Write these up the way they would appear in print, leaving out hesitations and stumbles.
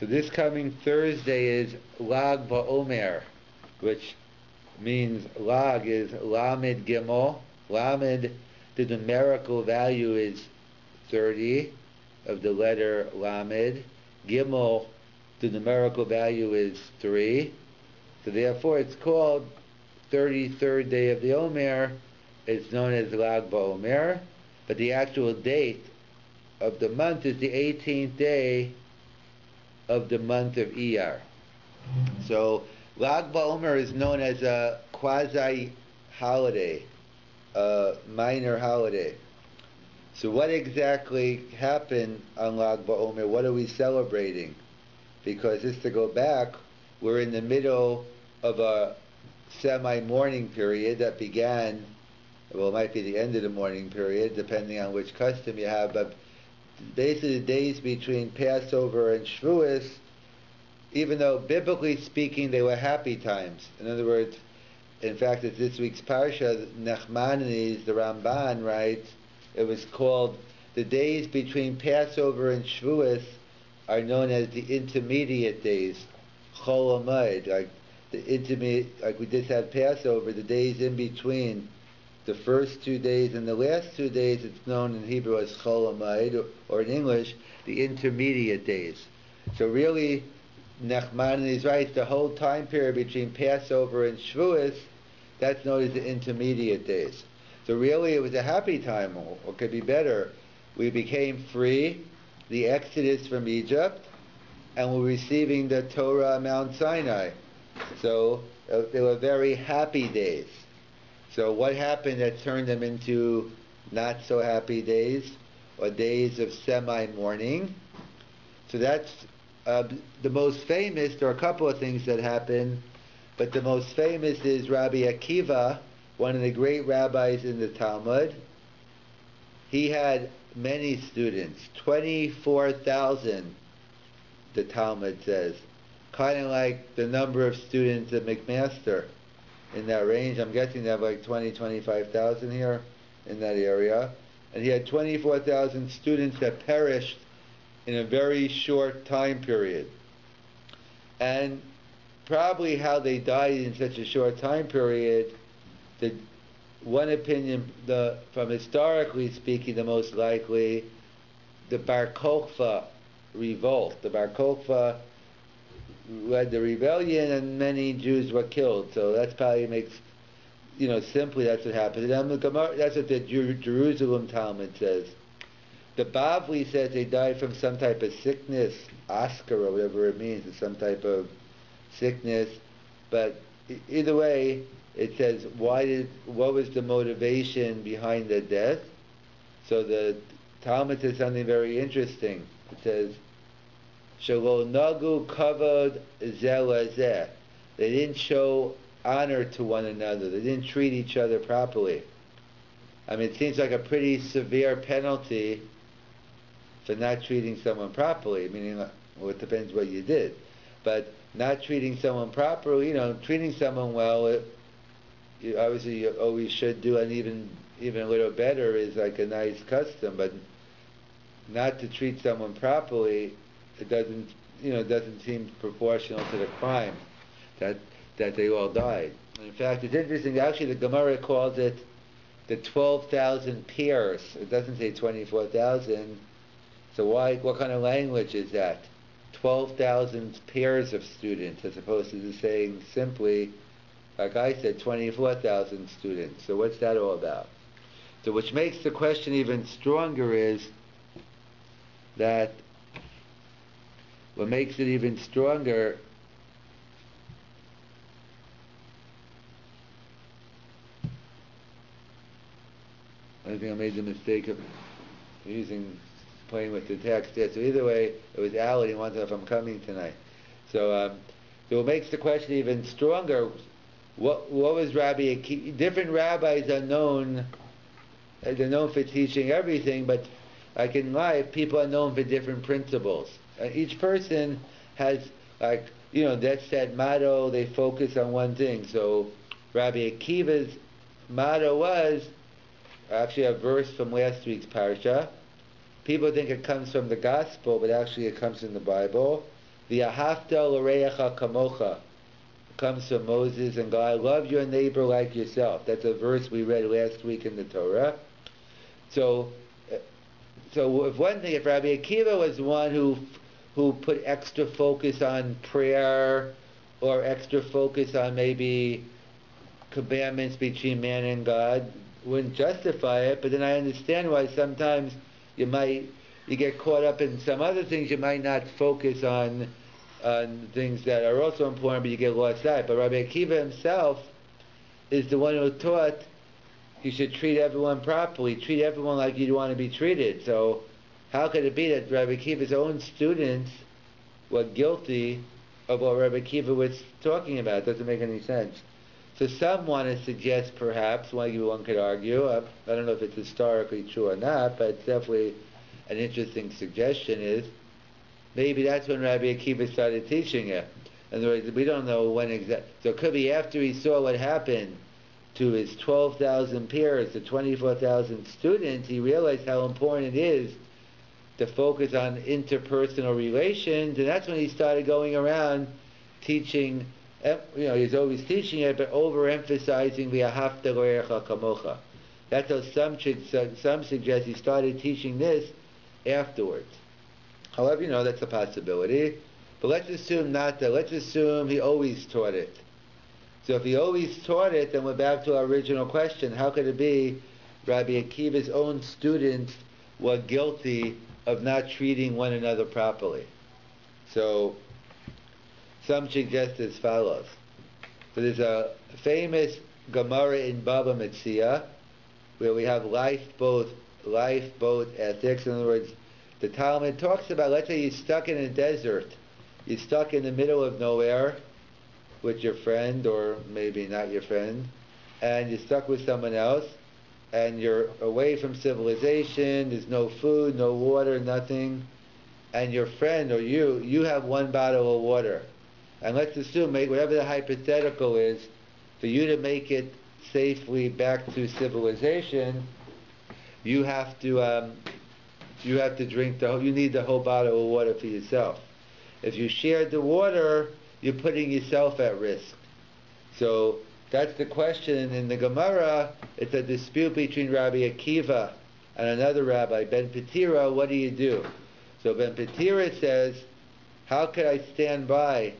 So this coming Thursday is Lag B-Omer, which means Lag is Lamed Gimel. Lamed, the numerical value is 30 of the letter Lamed. Gimel, the numerical value is 3. So therefore it's called 33rd day of the Omer. It's known as Lag B-Omer. But the actual date of the month is the 18th day of the month of Iyar. So Lag B-Omer is known as a quasi-holiday, a minor holiday. So what exactly happened on Lag B-Omer? What are we celebrating? Because just to go back, we're in the middle of a semi-mourning period that began, well, it might be the end of the mourning period, depending on which custom you have, but basically the days between Passover and Shavuos, even though biblically speaking they were happy times. In other words, in fact, it's this week's parsha, Nachmanides, the Ramban writes, it was called, the days between Passover and Shavuos are known as the intermediate days, Chol Hamoed, like the intermediate, like we just had Passover, the days in between the first 2 days and the last 2 days, it's known in Hebrew as Chol Hamoed, or in English, the intermediate days. So really, Nachmanides writes, the whole time period between Passover and Shavuos, that's known as the intermediate days. So really, it was a happy time, or could be better. We became free, the exodus from Egypt, and we're receiving the Torah on Mount Sinai. So they were very happy days. So what happened that turned them into not so happy days, or days of semi-mourning? So that's the most famous. There are a couple of things that happened, but the most famous is Rabbi Akiva, one of the great rabbis in the Talmud. He had many students, 24,000, the Talmud says. Kind of like the number of students at McMaster, in that range. I'm guessing they have like 25,000 here in that area. And he had 24,000 students that perished in a very short time period. And probably how they died in such a short time period, the one opinion, from historically speaking, the most likely, the Bar Kokhba revolt. The Bar Kokhba led the rebellion, and many Jews were killed. So that's probably makes, simply that's what happened. And that's what the Jerusalem Talmud says. The Bavli says they died from some type of sickness, Oscar or whatever it means, or some type of sickness. But either way, it says what was the motivation behind the death? So the Talmud says something very interesting. It says, Shelo nagu kavod zeh lezeh. They didn't show honor to one another. They didn't treat each other properly. I mean, it seems like a pretty severe penalty for not treating someone properly. Meaning, well, it depends what you did, but not treating someone properly, treating someone well, obviously you always should do, and even a little better is like a nice custom. But not to treat someone properly, it doesn't seem proportional to the crime that they all died. In fact, it's interesting. Actually, the Gemara calls it the 12,000 pairs. It doesn't say 24,000. So what kind of language is that? 12,000 pairs of students, as opposed to just saying simply, like I said, 24,000 students. So what's that all about? So which makes the question even stronger is that what makes it even stronger I think I made the mistake of playing with the text there. So either way, it was Alan. He wants to know if I'm coming tonight. So what makes the question even stronger, what was Rabbi Akiva? Different rabbis are known, they're known for teaching everything, but like in life, people are known for different principles. Each person has, that said motto, they focus on one thing. So Rabbi Akiva's motto was, actually a verse from last week's parsha. People think it comes from the gospel, but actually it comes from the Bible. V'ahavta l'oreacha kamocha comes from Moses and God. Love your neighbor like yourself. That's a verse we read last week in the Torah. So if one thing, if Rabbi Akiva was one who put extra focus on prayer or extra focus on maybe commandments between man and God, wouldn't justify it. But then I understand why sometimes you get caught up in some other things. You might not focus on things that are also important, but you get lost out. But Rabbi Akiva himself is the one who taught you should treat everyone properly, treat everyone like you'd want to be treated. So how could it be that Rabbi Akiva's own students were guilty of what Rabbi Akiva was talking about? It doesn't make any sense. So some want to suggest, perhaps, one could argue, I don't know if it's historically true or not, but it's definitely an interesting suggestion, is maybe that's when Rabbi Akiva started teaching it. In other words, we don't know when exactly. So it could be after he saw what happened to his 12,000 peers, the 24,000 students, he realized how important it is to focus on interpersonal relations, and that's when he started going around teaching. He's always teaching it, but overemphasizing the ahavta l'orecha kamocha. That's how some suggest he started teaching this afterwards. However, that's a possibility. But let's assume not that. Let's assume he always taught it. So if he always taught it, then we're back to our original question. How could it be Rabbi Akiva's own students were guilty of not treating one another properly? So some suggest as follows. So there's a famous Gemara in Baba Metzia where we have lifeboat ethics. In other words, the Talmud talks about, let's say you're stuck in a desert. You're stuck in the middle of nowhere with your friend, or maybe not your friend, and you're stuck with someone else, and you're away from civilization, there's no food, no water, nothing, and your friend or you have one bottle of water. And let's assume, whatever the hypothetical is, for you to make it safely back to civilization, you have to drink you need the whole bottle of water for yourself. If you shared the water, you're putting yourself at risk. So that's the question in the Gemara. It's a dispute between Rabbi Akiva and another rabbi, Ben Petira. What do you do? So Ben Petira says, how could I stand by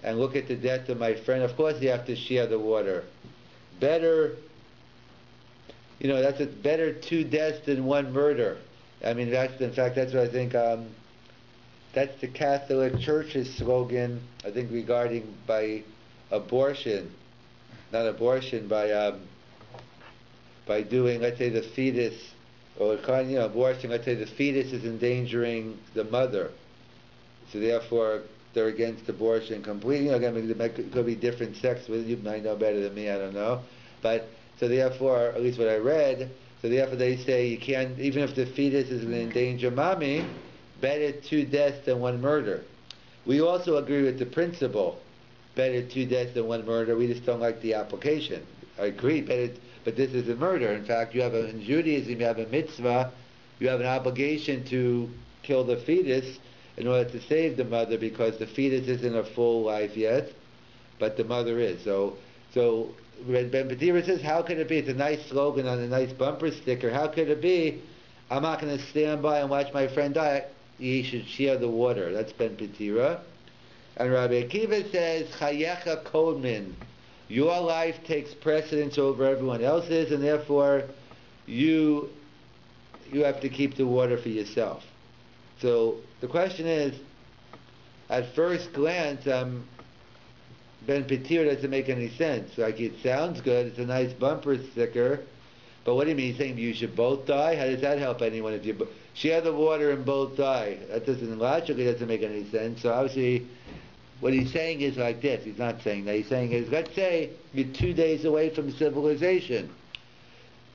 and look at the death of my friend? Of course you have to share the water. Better, that's better 2 deaths than 1 murder. I mean, that's what I think, that's the Catholic Church's slogan, I think, regarding by abortion. Not abortion, by doing, let's say, the fetus, or abortion, let's say the fetus is endangering the mother. So therefore, they're against abortion completely. There could be different sects with it. You might know better than me, I don't know. But, so therefore, at least what I read, so therefore they say you can't, even if the fetus is going to endanger mommy, better 2 deaths than 1 murder. We also agree with the principle, better 2 deaths than 1 murder. We just don't like the application. I agree, but this is a murder. In fact, in Judaism, you have a mitzvah, you have an obligation to kill the fetus in order to save the mother, because the fetus isn't a full life yet, but the mother is. So Ben Petira says, how could it be? It's a nice slogan on a nice bumper sticker. How could it be? I'm not going to stand by and watch my friend die. He should share the water. That's Ben Petira. And Rabbi Akiva says, Chayecha Kodmin. Your life takes precedence over everyone else's, and therefore you have to keep the water for yourself. So the question is, at first glance, Ben Petira doesn't make any sense. Like, it sounds good, it's a nice bumper sticker, but what do you mean? He's saying you should both die? How does that help anyone if you share the water and both die? That logically doesn't make any sense. So obviously, what he's saying is like this. He's not saying that. He's saying is, let's say you're 2 days away from civilization.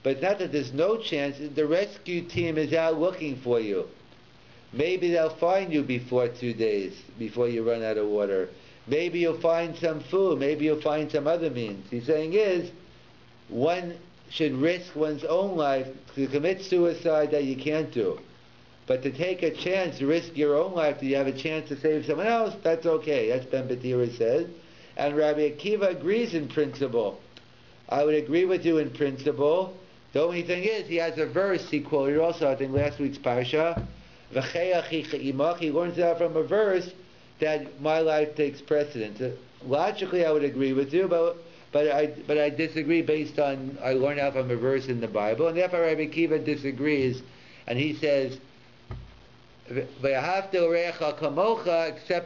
But it's not that there's no chance. The rescue team is out looking for you. Maybe they'll find you before 2 days, before you run out of water. Maybe you'll find some food. Maybe you'll find some other means. He's saying is, one should risk one's own life to commit suicide that you can't do. But to take a chance, to risk your own life, that you have a chance to save someone else, that's okay. That's Ben Batira says. And Rabbi Akiva agrees in principle. I would agree with you in principle. The only thing is, he has a verse he quoted also, I think last week's Parsha. He learns out from a verse that my life takes precedence. Logically, I would agree with you, but I disagree based on, I learned out from a verse in the Bible, and therefore Rabbi Akiva disagrees, and he says, except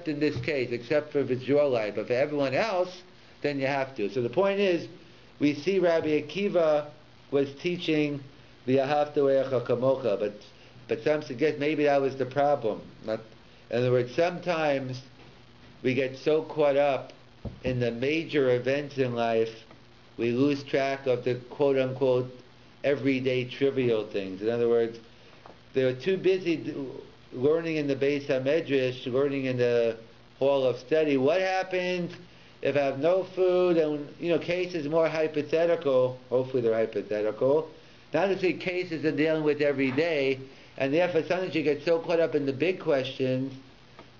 in this case, except for if it's your life, but for everyone else, then you have to. So the point is, we see Rabbi Akiva was teaching the Ahavta Kamocha, but some suggest maybe that was the problem. In other words, sometimes we get so caught up in the major events in life, we lose track of the quote-unquote everyday trivial things. In other words, they're too busy learning in the Beis HaMedrash, learning in the hall of study. What happens if I have no food? And, cases more hypothetical. Hopefully they're hypothetical. Not to say cases are dealing with every day, and therefore sometimes you get so caught up in the big questions,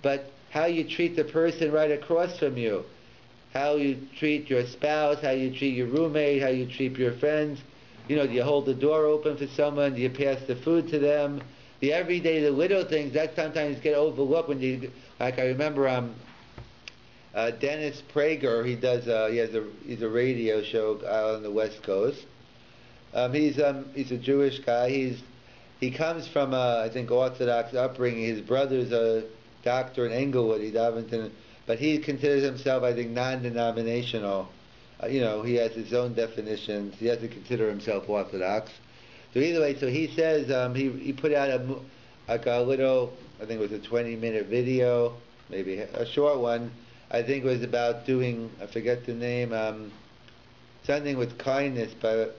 but how you treat the person right across from you, how you treat your spouse, how you treat your roommate, how you treat your friends. Do you hold the door open for someone? Do you pass the food to them? The everyday, the little things, that sometimes get overlooked when you, like I remember Dennis Prager, he's a radio show out on the West Coast. He's a Jewish guy. He comes from I think Orthodox upbringing. His brother's a doctor in Englewood, but he considers himself, I think, non-denominational. He has his own definitions. He doesn't consider himself Orthodox. So either way, so he says he put out a little, I think it was a 20-minute video, maybe a short one. I think it was about doing, I forget the name, something with kindness, but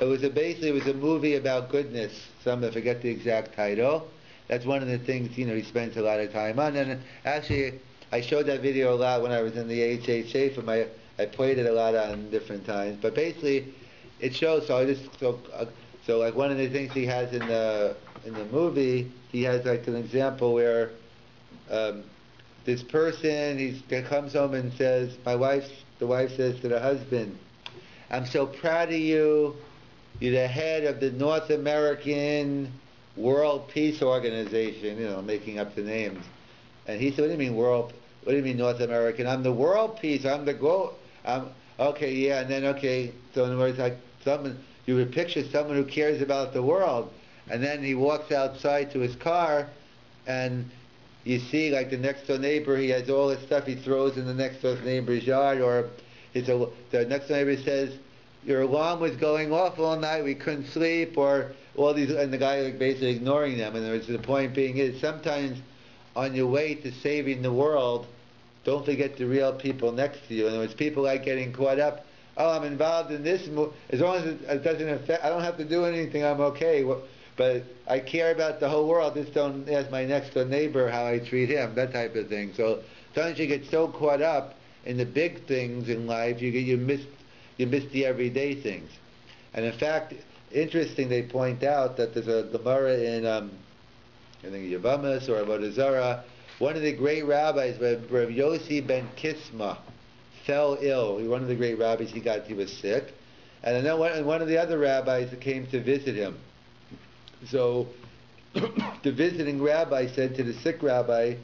it was a movie about goodness. I forget the exact title. That's one of the things, he spends a lot of time on. And actually, I showed that video a lot when I was in the HHA. I played it a lot on different times. But basically, it shows. So like one of the things he has in the movie, he has like an example where this person comes home and says, the wife says to the husband, "I'm so proud of you. You're the head of the North American World Peace Organization," making up the names. And he said, "What do you mean What do you mean North American? I'm the World Peace. I'm the okay, yeah." And then so in other words, like you would picture someone who cares about the world, and then he walks outside to his car, and you see like the next door neighbor, he has all this stuff he throws in the next door neighbor's yard, or the next door neighbor says, "Your alarm was going off all night, we couldn't sleep," or all these, and the guy basically ignoring them. And the point being is, sometimes on your way to saving the world, don't forget the real people next to you. In other words, people like getting caught up. "Oh, I'm involved in this. As long as it doesn't affect, I don't have to do anything. I'm okay. But I care about the whole world. Just don't ask my next door neighbor how I treat him." That type of thing. So sometimes you get so caught up in the big things in life, you miss the everyday things. And in fact, interesting, they point out that there's a Gemara in I think Yavamas or Avodah Zarah. One of the great rabbis, Rav Yossi ben Kisma, fell ill. He was one of the great rabbis. He was sick, and then one of the other rabbis came to visit him. So the visiting rabbi said to the sick rabbi,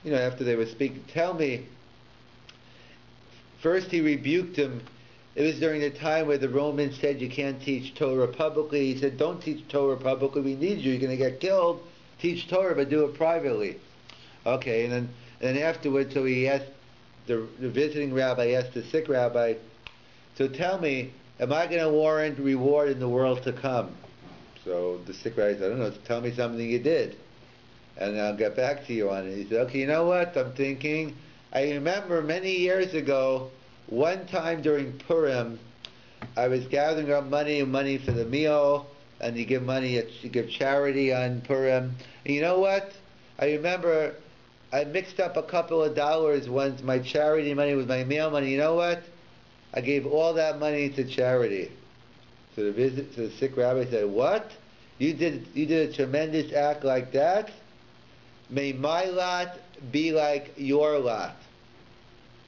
after they were speaking, "Tell me." First, he rebuked him. It was during the time where the Romans said you can't teach Torah publicly. He said, "Don't teach Torah publicly. We need you. You're going to get killed. Teach Torah, but do it privately." Okay, and then afterwards, so he asked the visiting rabbi, asked the sick rabbi, "So tell me, am I going to warrant reward in the world to come?" So the sick rabbi said, "I don't know. Tell me something you did, and I'll get back to you on it." He said, "Okay, you know what? I'm thinking. I remember many years ago, one time during Purim, I was gathering up money for the meal, and you give charity on Purim. And you know what? I remember I mixed up a couple of dollars once, my charity money with my meal money. You know what? I gave all that money to charity." So the sick rabbi said, "What?" You did a tremendous act like that. May my lot be like your lot.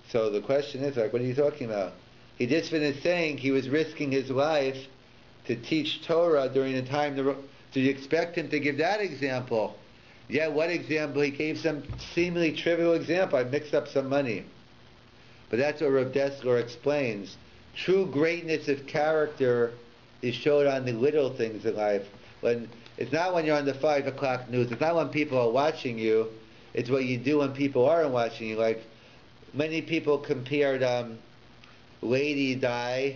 So the question is, like, what are you talking about? He just finished saying he was risking his life to teach Torah during the time. So you expect him to give that example? Yeah, what example? He gave some seemingly trivial example. I mixed up some money. But that's what Rav Dessler explains. True greatness of character is showed on the little things in life. It's not when you're on the 5 o'clock news. It's not when people are watching you. It's what you do when people aren't watching you. Like, many people compared Lady Di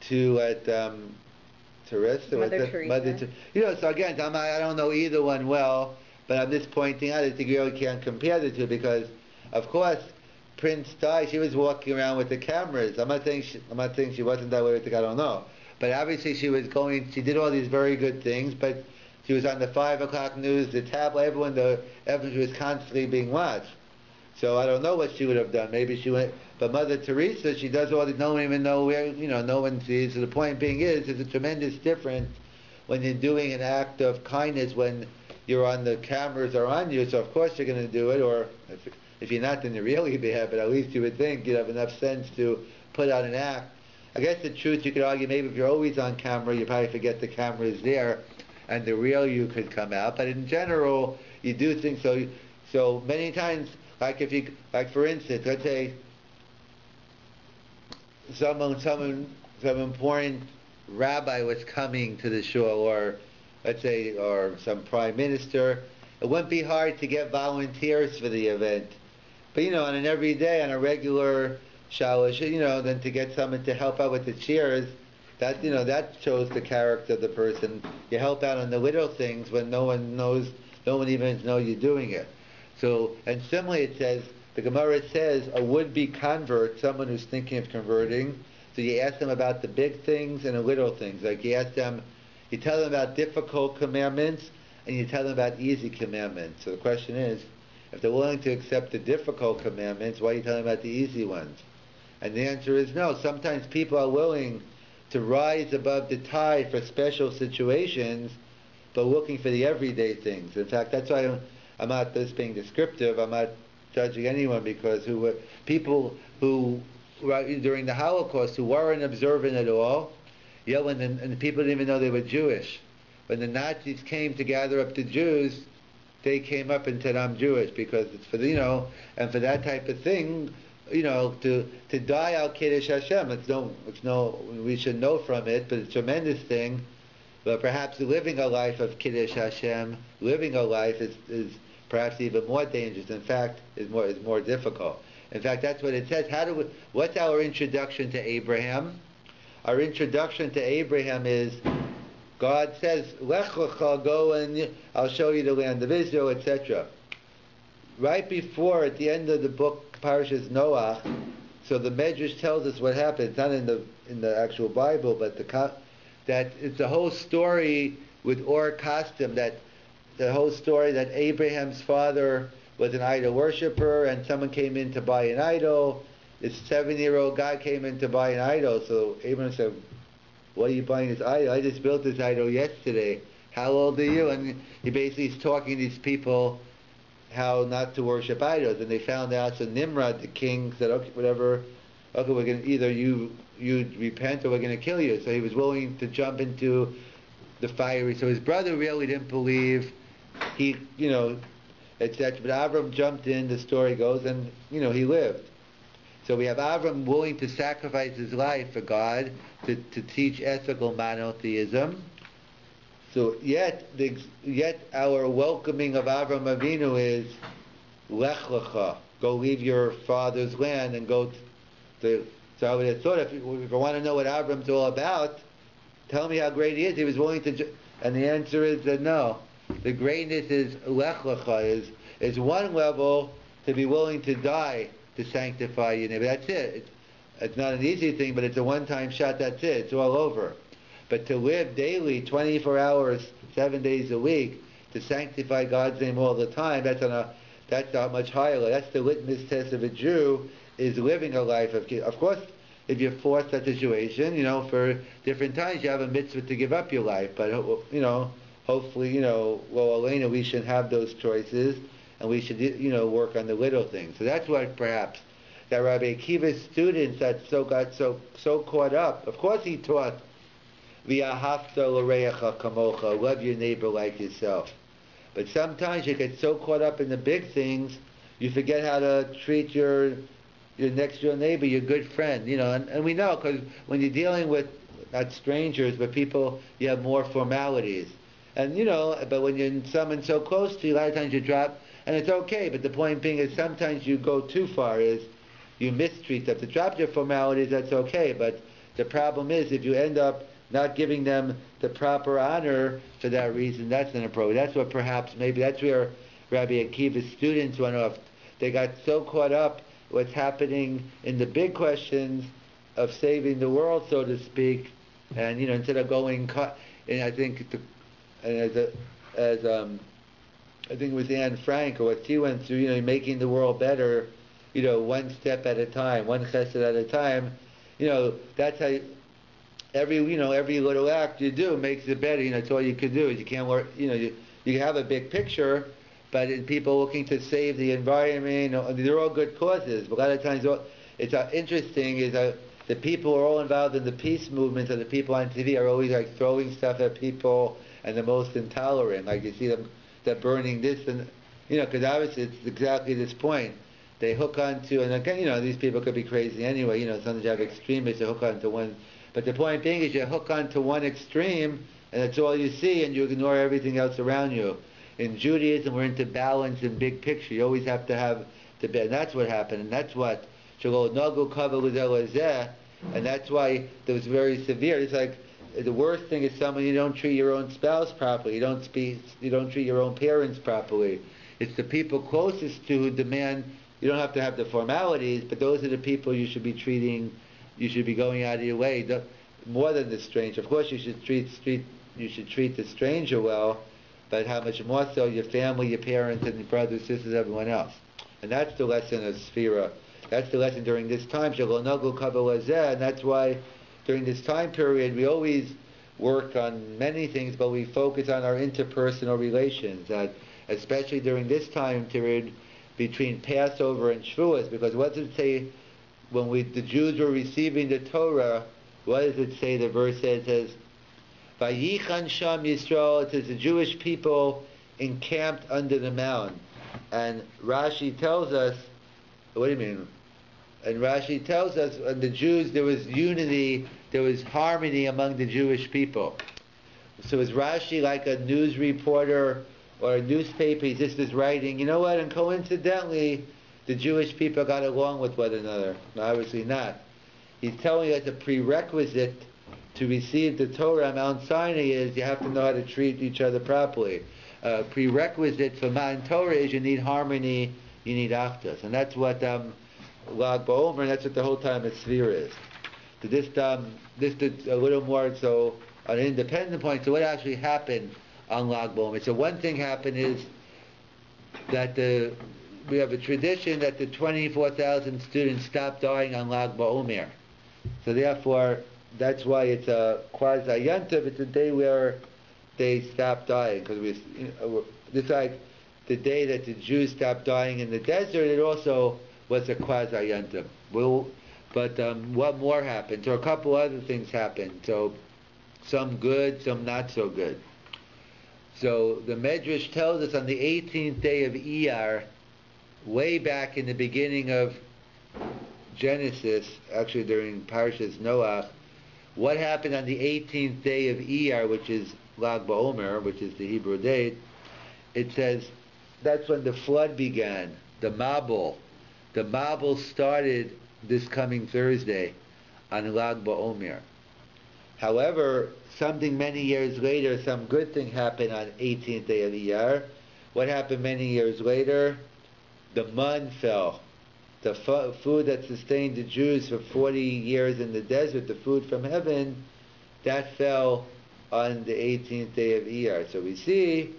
to Teresa. Mother Teresa. So again, I don't know either one well, but I'm just pointing out, I think you really can't compare the two because, of course, Prince Di, she was walking around with the cameras. I'm not saying she wasn't that way with the, I don't know. But obviously she did all these very good things, but she was on the 5 o'clock news, the tablet, everyone was constantly being watched. So I don't know what she would have done. Maybe she went, but Mother Teresa, she does all this, no one even know where, no one sees. So the point being is, there's a tremendous difference when you're doing an act of kindness when you're on the cameras are on you. So of course you're going to do it, or if you're not, then you're really bad, but at least you would think you'd have enough sense to put out an act. I guess the truth, you could argue, maybe if you're always on camera, you probably forget the camera is there, and the real you could come out. But in general, you do think so. So many times, like for instance, let's say some important rabbi was coming to the shul, or let's say, or some prime minister. It wouldn't be hard to get volunteers for the event. But on an everyday, on a regular shalosh, then to get someone to help out with the cheers, that shows the character of the person. You help out on the little things when no one even knows you're doing it. So, and similarly it says, the Gemara says, a would-be convert, someone who's thinking of converting, so you ask them about the big things and the little things. Like you tell them about difficult commandments, and you tell them about easy commandments. So the question is, if they're willing to accept the difficult commandments, why are you telling them about the easy ones? And the answer is no. Sometimes people are willing to rise above the tide for special situations, but looking for the everyday things. In fact, that's why I'm not just being descriptive. I'm not judging anyone, because people who during the Holocaust who weren't observant at all, and the people didn't even know they were Jewish. When the Nazis came to gather up the Jews, they came up and said, "I'm Jewish," because it's for and for that type of thing, to die al Kiddush Hashem. We should know from it, but it's a tremendous thing. But perhaps living a life of Kiddush Hashem, living a life is perhaps even more dangerous. In fact, is more difficult. In fact, that's what it says. What's our introduction to Abraham? Our introduction to Abraham is, God says, Lech lecha, go and I'll show you the land of Israel, etc. Right before, at the end of the book, Parashas Noach, so the Medrash tells us what happened. It's not in the actual Bible, but that it's the whole story with Or Kasdim, that the whole story that Abraham's father was an idol worshiper, and someone came in to buy an idol. This 7-year-old guy came in to buy an idol, so Abraham said, "What are you buying this idol? I just built this idol yesterday. How old are you?" And he basically is talking to these people how not to worship idols. And they found out, so Nimrod, the king, said, "Okay, whatever, okay, we're going to either you repent or we're going to kill you." So he was willing to jump into the fiery. So his brother really didn't believe, etc. But Avram jumped in, the story goes, and he lived. So we have Avram willing to sacrifice his life for God to teach ethical monotheism. So yet our welcoming of Avram Avinu is Lech lecha, go leave your father's land and go to. So I would have thought, if you want to know what Avram's all about, tell me how great he is. He was willing to, and the answer is that no. The greatness is Lech lecha, is one level to be willing to die to sanctify your neighbor. That's it. It's not an easy thing, but it's a one-time shot. That's it. It's all over. But to live daily, 24 hours, 7 days a week, to sanctify God's name all the time, that's a much higher level. That's the litmus test of a Jew, is living a life of course, if you're forced that situation, for different times you have a mitzvah to give up your life. But, hopefully, well, Elena, we should have those choices, and we should, work on the little things. So that's what perhaps that Rabbi Akiva's students that got so caught up. Of course, he taught v'ahavta l'reacha kamocha, love your neighbor like yourself. But sometimes you get so caught up in the big things, you forget how to treat your next door neighbor, your good friend. And we know because when you're dealing with not strangers but people, you have more formalities. And but when you're someone so close to you, a lot of times you drop, and it's okay. But the point being is sometimes you go too far. Is you mistreat them. To drop your formalities, that's okay. But the problem is if you end up not giving them the proper honor for that reason, that's inappropriate. That's what perhaps maybe that's where Rabbi Akiva's students went off. They got so caught up what's happening in the big questions of saving the world, so to speak, and instead of going, and I think as I think it was Anne Frank or what she went through, making the world better, one step at a time, one chesed at a time. That's how every little act you do makes it better. That's all you can do. You can't work. You can have a big picture, but in people looking to save the environment, they're all good causes. But a lot of times, it's interesting is the people who are all involved in the peace movement, or the people on TV are always like throwing stuff at people and the most intolerant. Like you see them, they're burning this and because obviously it's exactly this point. They hook onto, and again, these people could be crazy anyway. Sometimes you have extremists that hook onto one. But the point being is you hook onto one extreme, and that's all you see, and you ignore everything else around you. In Judaism, we're into balance and big picture. You always have to have the best. And that's what happened, and that's what Shelo Nagu Kaveh L'Zeh, and that's why it was very severe. It's like the worst thing is someone you don't treat your own spouse properly. You don't treat your own parents properly. It's the people closest to who demand. You don't have to have the formalities, but those are the people you should be treating. You should be going out of your way, more than the stranger. Of course, you should treat the stranger well, but how much more so your family, your parents, and your brothers, sisters, everyone else. And that's the lesson of Sphira. That's the lesson during this time. And that's why during this time period we always work on many things, but we focus on our interpersonal relations. That especially during this time period between Passover and Shavuos, because what does it say when the Jews were receiving the Torah? What does it say? The verse says, "Vayichan Sham Yisrael." It says the Jewish people encamped under the mount, and Rashi tells us. What do you mean? And Rashi tells us, and the Jews, there was unity, there was harmony among the Jewish people. So is Rashi like a news reporter or a newspaper? He's just writing, you know what? And coincidentally, the Jewish people got along with one another. No, obviously not. He's telling us a prerequisite to receive the Torah on Mount Sinai is you have to know how to treat each other properly. A prerequisite for Mount Torah is you need harmony, you need achdus, and that's what Lag BaOmer, and that's what the whole time of Sphira is. So this a little more so on an independent point. So what actually happened on Lag BaOmer? So one thing happened is that we have a tradition that the 24,000 students stopped dying on Lag BaOmer. So therefore, that's why it's a quasi yantiv. It's a day where they stopped dying, because it's like the day that the Jews stopped dying in the desert. It also was a quasi yantiv. But what more happened? So a couple other things happened. So some good, some not so good. So the Medrash tells us on the 18th day of Iyar, way back in the beginning of Genesis, actually during Parshas Noach, what happened on the 18th day of Iyar, which is Lag BaOmer, which is the Hebrew date. It says that's when the flood began, the Mabul. The Mabul started this coming Thursday on Lag BaOmer. However, something many years later, some good thing happened on 18th day of Iyar. What happened many years later? The man fell. The food that sustained the Jews for 40 years in the desert, the food from heaven, that fell on the 18th day of Iyar. So we see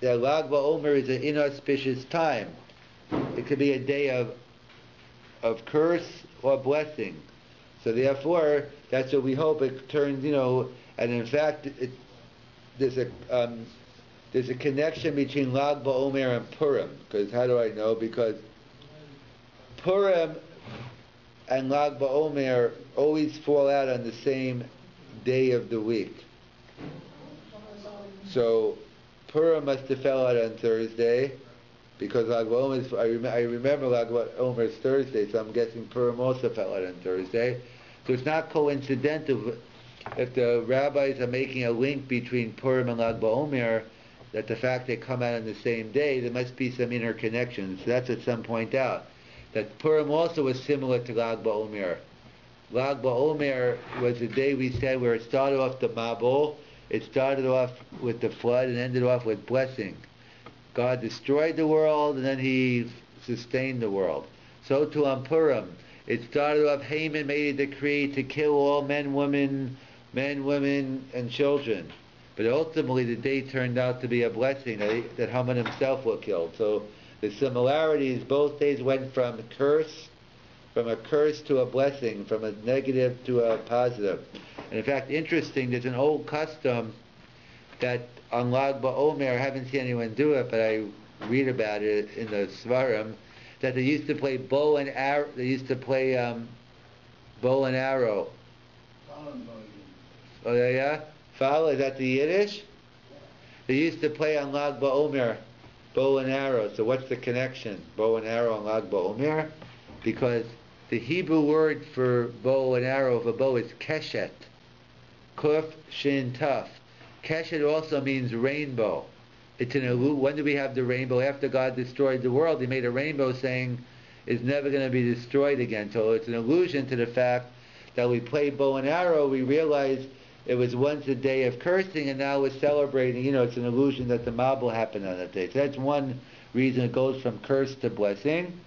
that Lag BaOmer is an inauspicious time. It could be a day of curse or blessing. So therefore, that's what we hope it turns, and in fact, there's a there's a connection between Lag BaOmer and Purim. Because how do I know? Because Purim and Lag BaOmer always fall out on the same day of the week. So Purim must have fell out on Thursday, because Lag BaOmer is, I remember Lag BaOmer is Thursday, so I'm guessing Purim also fell out on Thursday. So it's not coincidental if the rabbis are making a link between Purim and Lag BaOmer, that the fact they come out on the same day, there must be some interconnection. So that's what some point out. That Purim also was similar to Lag BaOmer. Lag BaOmer was the day we said where it started off the Mabul, it started off with the flood and ended off with blessing. God destroyed the world and then He sustained the world. So too on Purim. It started off, Haman made a decree to kill all men, women, and children. But ultimately the day turned out to be a blessing, that Haman himself was killed. So the similarities, both days went from a curse to a blessing, from a negative to a positive. And in fact, interesting, there's an old custom that on Lag BaOmer, I haven't seen anyone do it, but I read about it in the Svarim, that they used to play bow and arrow. They used to play bow and arrow. Oh yeah? Follow? Is that the Yiddish? They used to play on Lag BaOmer, bow and arrow. So what's the connection? Bow and arrow on Lag BaOmer? Because the Hebrew word for bow and arrow, for bow, is keshet. Kuf, shin, taf. Keshet also means rainbow. It's when do we have the rainbow? After God destroyed the world, He made a rainbow saying it's never going to be destroyed again. So it's an allusion to the fact that we play bow and arrow, we realize it was once a day of cursing and now we're celebrating. It's an illusion that the Mabul happened on that day. So that's one reason it goes from curse to blessing.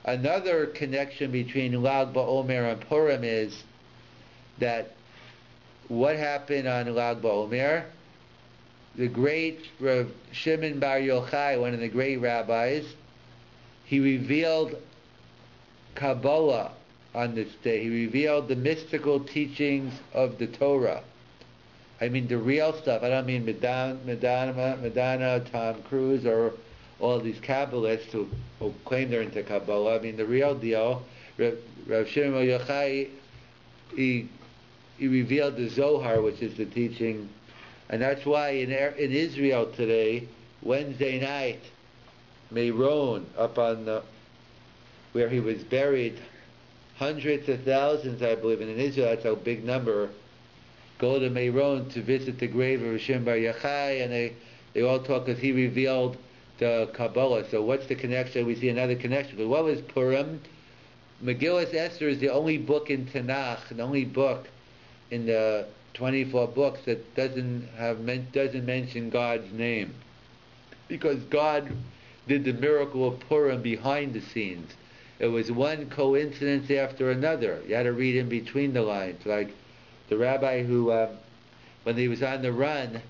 Another connection between Lag BaOmer and Purim is that what happened on Lag BaOmer? The great Rav Shimon Bar Yochai, one of the great rabbis, he revealed Kabbalah on this day. He revealed the mystical teachings of the Torah. I mean the real stuff. I don't mean Madonna, Tom Cruise, or all these Kabbalists who claim they're into Kabbalah. I mean the real deal. Rav Shimon Bar Yochai, he revealed the Zohar, which is the teaching. And that's why in Israel today, Wednesday night, Meron, up on where he was buried, hundreds of thousands, I believe, and in Israel that's a big number, go to Meron to visit the grave of Hashem Bar Yochai, and they all talk because he revealed the Kabbalah. So what's the connection? We see another connection. But what was Purim? Megillas Esther is the only book in Tanakh, the only book in the 24 books that doesn't mention God's name, because God did the miracle of Purim behind the scenes. It was one coincidence after another. You had to read in between the lines. Like the rabbi who, when he was on the run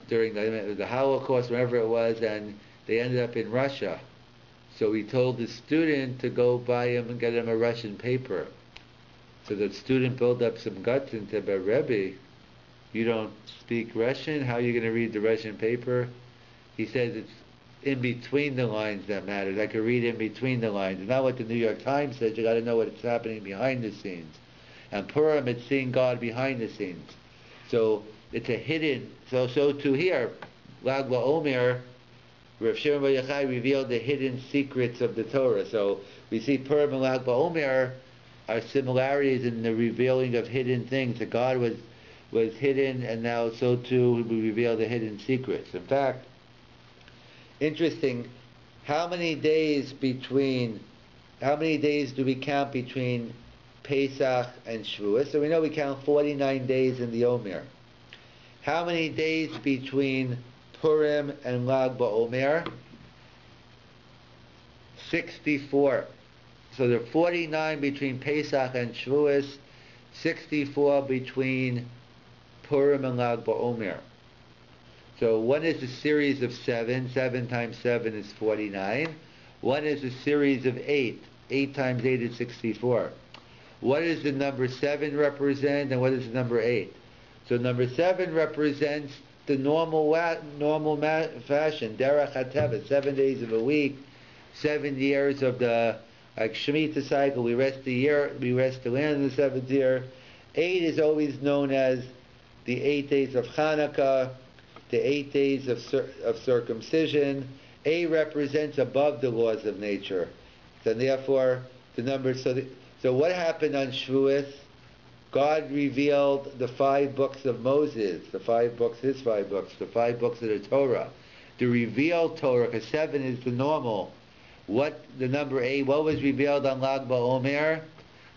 during the Holocaust, wherever it was, and they ended up in Russia. So he told the student to go buy him and get him a Russian paper. So the student built up some guts and said, "But Rabbi, you don't speak Russian? How are you going to read the Russian paper?" He says it's in between the lines that matters. I could read in between the lines. It's not what the New York Times says. You got to know what's happening behind the scenes. And Purim, it's seeing God behind the scenes. So it's a hidden. So too here, Lag BaOmer, Rav Shimon Bar Yochai revealed the hidden secrets of the Torah. So we see Purim and Lag BaOmer are similarities in the revealing of hidden things. That God was hidden, and now so too we reveal the hidden secrets. In fact, interesting, how many days do we count between Pesach and Shavuos? So we know we count 49 days in the Omer. How many days between Purim and Lag BaOmer? 64. So there are 49 between Pesach and Shavuos, 64 between Purim and Lag BaOmer. So one is a series of 7. 7 times 7 is 49. One is a series of 8. 8 times 8 is 64. What does the number 7 represent, and what is the number 8? So number 7 represents the normal fashion. Derech HaTeva, 7 days of a week, 7 years of the like Shemitah cycle. We rest the year, we rest the land in the seventh year. 8 is always known as the 8 days of Hanukkah, the 8 days of circumcision. 8 represents above the laws of nature. So therefore, the number. So what happened on Shavuos? God revealed the 5 books of Moses, the 5 books, his 5 books, the 5 books of the Torah. The revealed Torah, because 7 is the normal. What the number 8? What was revealed on Lag BaOmer?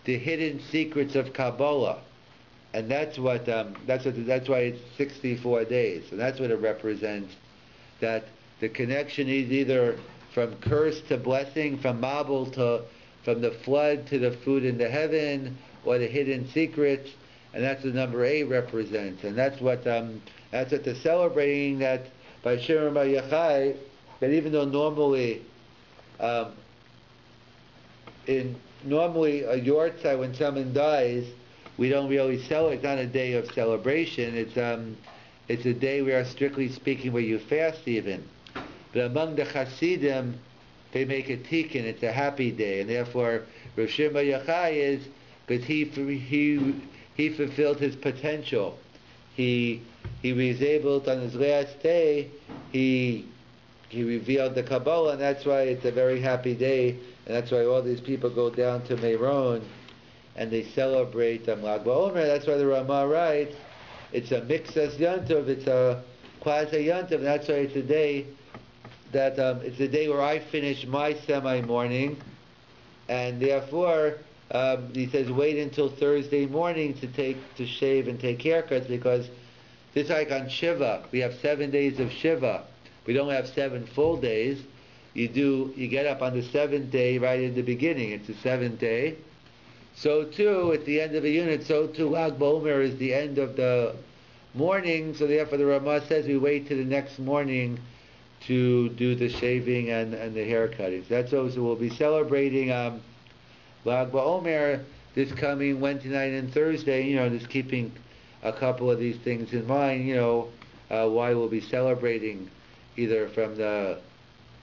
The hidden secrets of Kabbalah, and that's why it's 64 days, and that's what it represents. That the connection is either from curse to blessing, from from the flood to the food in the heaven, or the hidden secrets, and that's what the number 8 represents, and that's what they're celebrating. That by Shimon Bar Yochai, that even though normally a yortzeit, when someone dies, we don't really celebrate. It's not a day of celebration. It's a day where, strictly speaking, where you fast even. But among the Hasidim, they make a tikkun. It's a happy day, and therefore Rav Shimon Bar Yochai is because he fulfilled his potential. He was able to, on his last day, he revealed the Kabbalah, and that's why it's a very happy day, and that's why all these people go down to Meron and they celebrate Lag BaOmer. That's why the Ramah writes, it's a mixas yontiv, it's a quasi yontiv, and that's why it's a day that it's a day where I finish my semi-morning, and therefore he says wait until Thursday morning to shave and take haircuts, because just like on Shiva, we have 7 days of Shiva. We don't have 7 full days. You get up on the 7th day right in the beginning. It's the 7th day. So too, at the end of a unit, so too Lag BaOmer is the end of the morning. So therefore the Ramah says we wait till the next morning to do the shaving and the hair cutting. That's also, we'll be celebrating Lag BaOmer this coming Wednesday night and Thursday, just keeping a couple of these things in mind, why we'll be celebrating either from the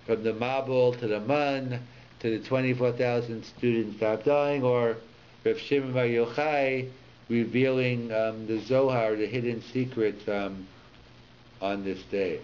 Mabul to the Man to the 24,000 students stop dying, or Rav Shimon Bar Yochai revealing the Zohar, the hidden secrets on this day.